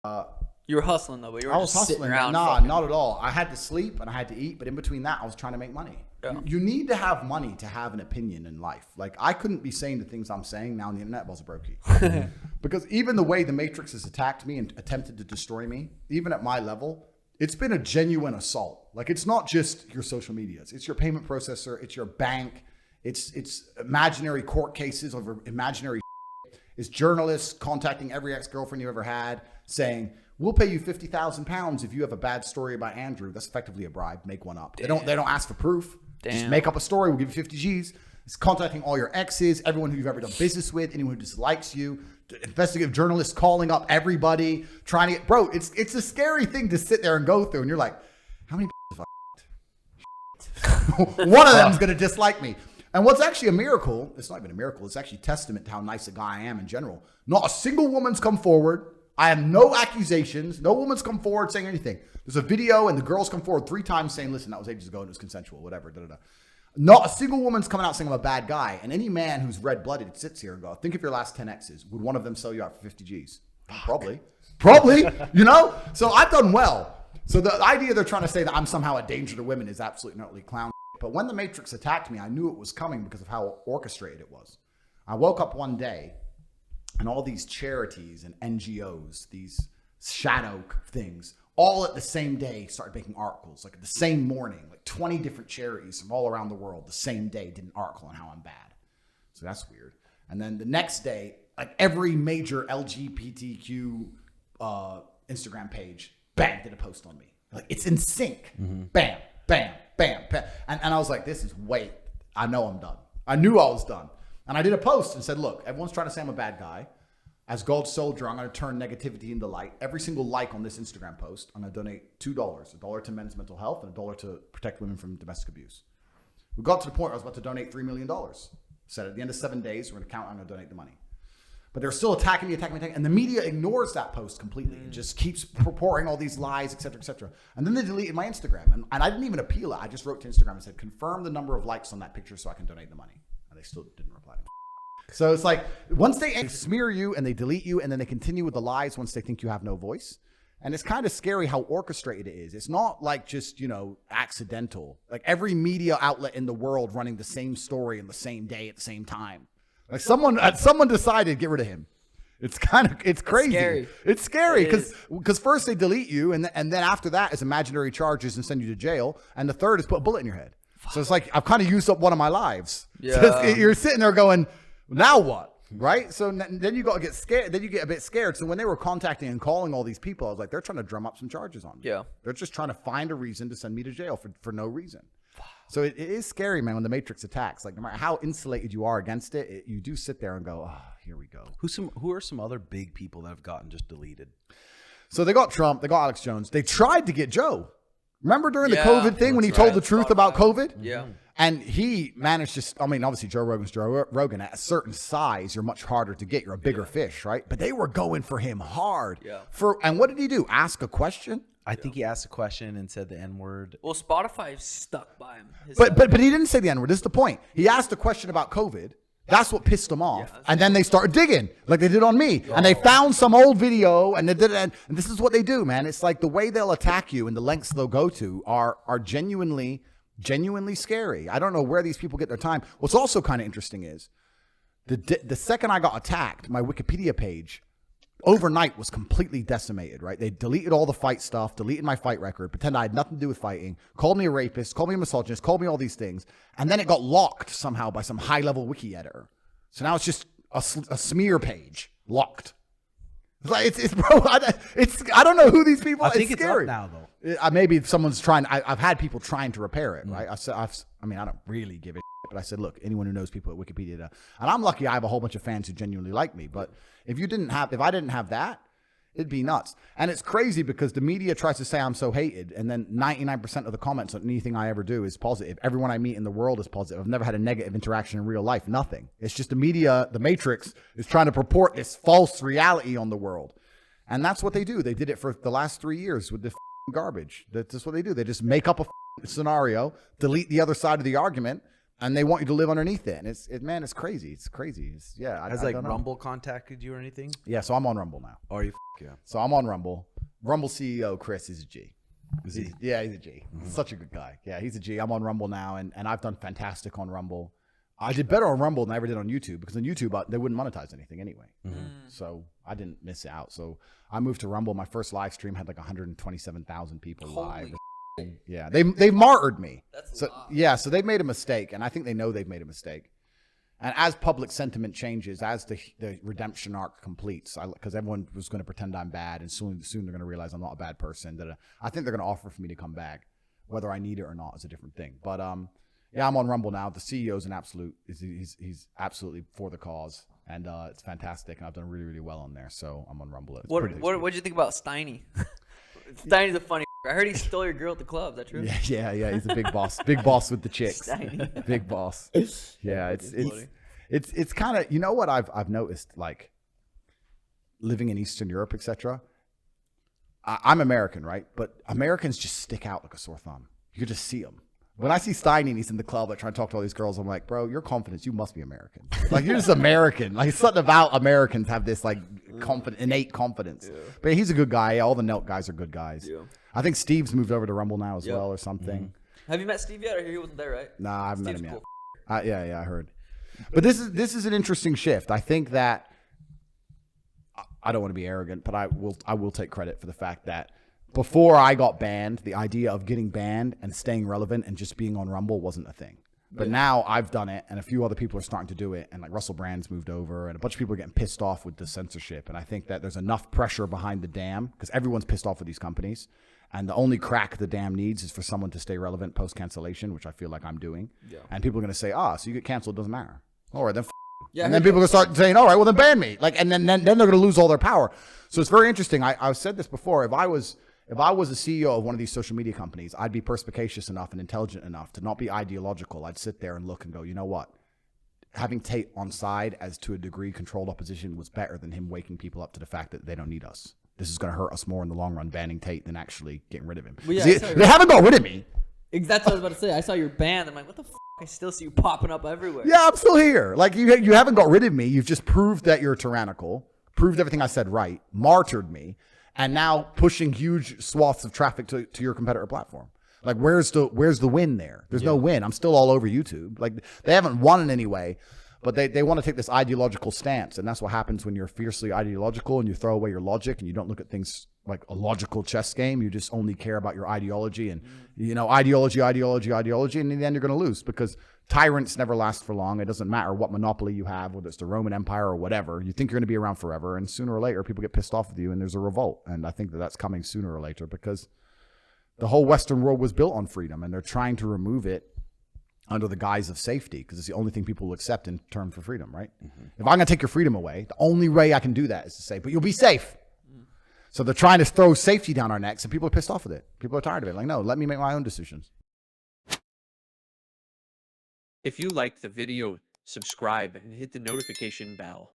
You were hustling though, but you were I just was sitting hustling. around. Nah, fucking- not at all. I had to sleep and I had to eat, but in between that, I was trying to make money. Yeah. You need to have money to have an opinion in life. Like, I couldn't be saying the things I'm saying now on the internet if I was a brokey. Because even the way the Matrix has attacked me and attempted to destroy me, even at my level, it's been a genuine assault. Like, it's not just your social medias. It's your payment processor. It's your bank. It's imaginary court cases over imaginary shit. It's journalists contacting every ex-girlfriend you ever had saying, we'll pay you £50,000 if you have a bad story about Andrew. That's effectively a bribe. Make one up. They don't ask for proof. Just make up a story. We'll give you 50 G's. It's contacting all your exes, everyone who you've ever done business with, anyone who dislikes you. Investigative journalists calling up everybody, trying to get, bro, it's a scary thing to sit there and go through. And you're like, how many have I one of them is going to dislike me. And what's actually a miracle, it's not even a miracle, it's actually testament to how nice a guy I am in general. Not a single woman's come forward. I have no accusations. No woman's come forward saying anything. There's a video and the girls come forward 3 times saying, listen, that was ages ago and it was consensual, whatever, da-da-da. Not a single woman's coming out saying I'm a bad guy. And any man who's red-blooded sits here and goes, think of your last 10 exes. Would one of them sell you out for 50 G's? Probably. Probably, you know? So I've done well. So the idea they're trying to say that I'm somehow a danger to women is absolutely not really clown. But when the Matrix attacked me, I knew it was coming because of how orchestrated it was. I woke up one day and all these charities and NGOs, these shadow things, all at the same day started making articles. Like the same morning, like 20 different charities from all around the world the same day did an article on how I'm bad. So that's weird. And then the next day, like every major LGBTQ Instagram page, bang, did a post on me. Like it's in sync. Mm-hmm. Bam, bam, bam, bam. And I was like, this is I know I'm done. I knew I was done. And I did a post and said, look, everyone's trying to say I'm a bad guy. As God's soldier, I'm going to turn negativity into light. Every single like on this Instagram post, I'm going to donate $2, $1 to men's mental health and $1 to protect women from domestic abuse. We got to the point where I was about to donate $3 million. Said at the end of 7 days, we're going to count, I'm going to donate the money. But they're still attacking me. And the media ignores that post completely. It just keeps purporting all these lies, et cetera, et cetera. And then they deleted my Instagram. And I didn't even appeal it. I just wrote to Instagram and said, confirm the number of likes on that picture so I can donate the money. And they still didn't reply to me. So it's like, once they smear you and they delete you and then they continue with the lies once they think you have no voice. And it's kind of scary how orchestrated it is. It's not like just, accidental. Like every media outlet in the world running the same story in the same day at the same time. Like someone decided, get rid of him. It's crazy. It's scary because first they delete you and then after that is imaginary charges and send you to jail. And the third is put a bullet in your head. So it's like, I've kind of used up one of my lives. Yeah. So you're sitting there going, now what? Right? So then you got to get scared. Then you get a bit scared. So when they were contacting and calling all these people, I was like, they're trying to drum up some charges on me. Yeah. They're just trying to find a reason to send me to jail for no reason. So it is scary, man, when the Matrix attacks. Like no matter how insulated you are against it, you do sit there and go, oh, here we go. Who are some other big people that have gotten just deleted? So they got Trump. They got Alex Jones. They tried to get Joe. Remember during the COVID thing when he told the truth about COVID? Yeah. And he managed to, obviously Joe Rogan's Joe Rogan. At a certain size, you're much harder to get. You're a bigger fish, right? But they were going for him hard. Yeah. And what did he do? Ask a question? I think he asked a question and said the N-word. Well, Spotify stuck by him. But he didn't say the N-word. This is the point. He asked a question about COVID. That's what pissed them off. And then they started digging like they did on me. And they found some old video and they did it. And this is what they do, man. It's like the way they'll attack you and the lengths they'll go to are genuinely scary. I don't know where these people get their time. What's also kind of interesting is the second I got attacked, my Wikipedia page overnight was completely decimated, right? They deleted all the fight stuff, deleted my fight record, pretend I had nothing to do with fighting, called me a rapist, called me a misogynist, called me all these things. And then it got locked somehow by some high-level wiki editor. So now it's just a smear page locked. It's like, I don't know who these people are. I think it's scary. up now, though. Maybe someone's trying. I've had people trying to repair it, right? I don't really give a shit, but I said, look, anyone who knows people at Wikipedia, and I'm lucky I have a whole bunch of fans who genuinely like me. But if I didn't have that, it'd be nuts. And it's crazy because the media tries to say I'm so hated, and then 99% of the comments on anything I ever do is positive. Everyone I meet in the world is positive. I've never had a negative interaction in real life. Nothing. It's just the media, the Matrix, is trying to purport this false reality on the world. And that's what they do. They did it for the last 3 years with the garbage. That's just what they do. They just make up a scenario, delete the other side of the argument, and they want you to live underneath it. And man, it's crazy. It's crazy. Has I like don't know. Rumble contacted you or anything? Yeah, so I'm on Rumble now. Or are you? Yeah. So I'm on Rumble. Rumble CEO Chris is a G. Is he? Yeah, he's a G. Such a good guy. Yeah, he's a G. I'm on Rumble now, and I've done fantastic on Rumble. I did better on Rumble than I ever did on YouTube because on YouTube they wouldn't monetize anything anyway. So I didn't miss out. So I moved to Rumble. My first live stream had like 127,000 people live. Yeah, they've martyred me. That's so yeah, so they've made a mistake, and I think they know they've made a mistake. And as public sentiment changes, as the redemption arc completes, because everyone was going to pretend I'm bad, and soon they're going to realize I'm not a bad person. That I think they're going to offer for me to come back, whether I need it or not is a different thing. But yeah, I'm on Rumble now. The CEO's an absolute. He's absolutely for the cause, and it's fantastic. And I've done really well on there, so I'm on Rumble. What did you think about Steiny? Steiny's a funny. I heard he stole your girl at the club. Is that true? Yeah. He's a big boss. Big boss with the chicks. Steiny. Big boss. Yeah, it's kind of, you know what I've noticed, like living in Eastern Europe, etc. I'm American, right? But Americans just stick out like a sore thumb. You could just see them. When I see Steiny and he's in the club, like trying to talk to all these girls, I'm like, bro, your confidence, you must be American. Like you're just American. Like something about Americans have this like innate confidence. Yeah. But he's a good guy. All the Nelk guys are good guys. Yeah. I think Steve's moved over to Rumble now as well or something. Have you met Steve yet? Or he wasn't there, right? Nah, I haven't met him cool. yet. Yeah, I heard. But this is an interesting shift. I think that I don't want to be arrogant, but I will take credit for the fact that before I got banned, the idea of getting banned and staying relevant and just being on Rumble wasn't a thing. But now I've done it, and a few other people are starting to do it, and like Russell Brand's moved over, and a bunch of people are getting pissed off with the censorship. And I think that there's enough pressure behind the dam because everyone's pissed off with these companies, and the only crack the dam needs is for someone to stay relevant post cancellation, which I feel like I'm doing. Yeah. And people are going to say, so you get canceled, doesn't matter. All right, then. Yeah, and then people are going to start saying, all right, well then ban me. Like, and then they're going to lose all their power. So it's very interesting. I've said this before. If I was a CEO of one of these social media companies, I'd be perspicacious enough and intelligent enough to not be ideological. I'd sit there and look and go, you know what? Having Tate on side as to a degree controlled opposition was better than him waking people up to the fact that they don't need us. This is going to hurt us more in the long run, banning Tate than actually getting rid of him. Well, yeah, they haven't got rid of me. That's what I was about to say. I saw your band. I'm like, what the f***? I still see you popping up everywhere. Yeah, I'm still here. Like, you haven't got rid of me. You've just proved that you're tyrannical, proved everything I said right, martyred me, and now pushing huge swaths of traffic to your competitor platform. Like, where's the win there? There's no win. I'm still all over YouTube. Like, they haven't won in any way, but they want to take this ideological stance, and that's what happens when you're fiercely ideological and you throw away your logic and you don't look at things like a logical chess game. You just only care about your ideology and, ideology. And in the end, you're going to lose because tyrants never last for long. It doesn't matter what monopoly you have, whether it's the Roman Empire or whatever. You think you're going to be around forever. And sooner or later, people get pissed off with you and there's a revolt. And I think that that's coming sooner or later because the whole Western world was built on freedom and they're trying to remove it under the guise of safety because it's the only thing people will accept in terms for freedom, right? Mm-hmm. If I'm going to take your freedom away, the only way I can do that is to say, but you'll be safe. So they're trying to throw safety down our necks, and people are pissed off with it. People are tired of it. Like, no, let me make my own decisions. If you liked the video, subscribe and hit the notification bell.